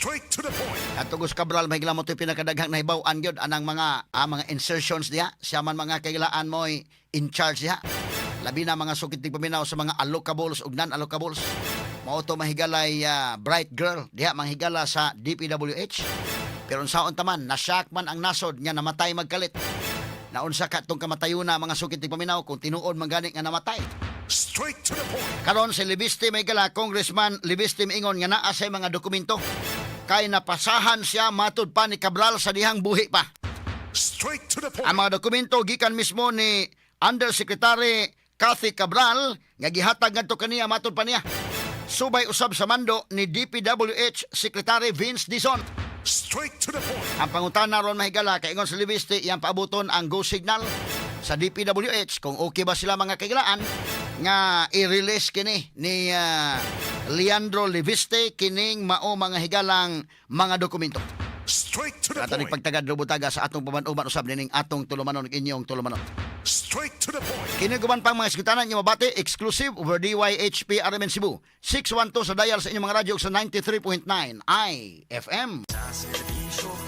Straight to the point. At Tugos Cabral mahigla mo to'y pinakadaghang nahibaw-an gyud anang mga insertions diha. Siya man mga kailaan mo'y in charge diha. Labi na mga sukit paminaw sa mga allocables ug non-allocables. Mao to mahigalay bright girl diha manghigala sa DPWH. Pero unsaon taman nasyak man ang nasod nga namatay magkalit. Naunsa ka tong kamatayuna mga sukit paminaw kung tinuod man gani nga namatay. Straight to the point. Karon si Libiste Maygala, Congressman Libiste ingon nga naa sa mga dokumento kay napasahan siya matud pa ni Cabral sa dihang buhi pa. Straight to the point. Ang mga dokumento gikan mismo ni Undersecretary Cathy Cabral nga gihatag ngadto kaniya matud pa niya. Subay usab sa mando ni DPWH Secretary Vince Dizon. Straight to the point. Ang pangutana ron mahigala kay ingon si Libiste iyang paabuton ang go signal sa DPWH kung okay ba sila mga kailaan nga i-release kini ni Leandro Liviste kining mao mga higalang mga dokumento. Straight to the At point. pagtagad lubutaga sa atong pamanuban usab nining atong tulumanon inyong tulumanon. Straight to the point. Kini guban pang mga iskutanan niyo mabati exclusive over DYHP RMN Cebu 612 sa dial sa inyong mga radyo sa 93.9 IFM. Sa serbisyo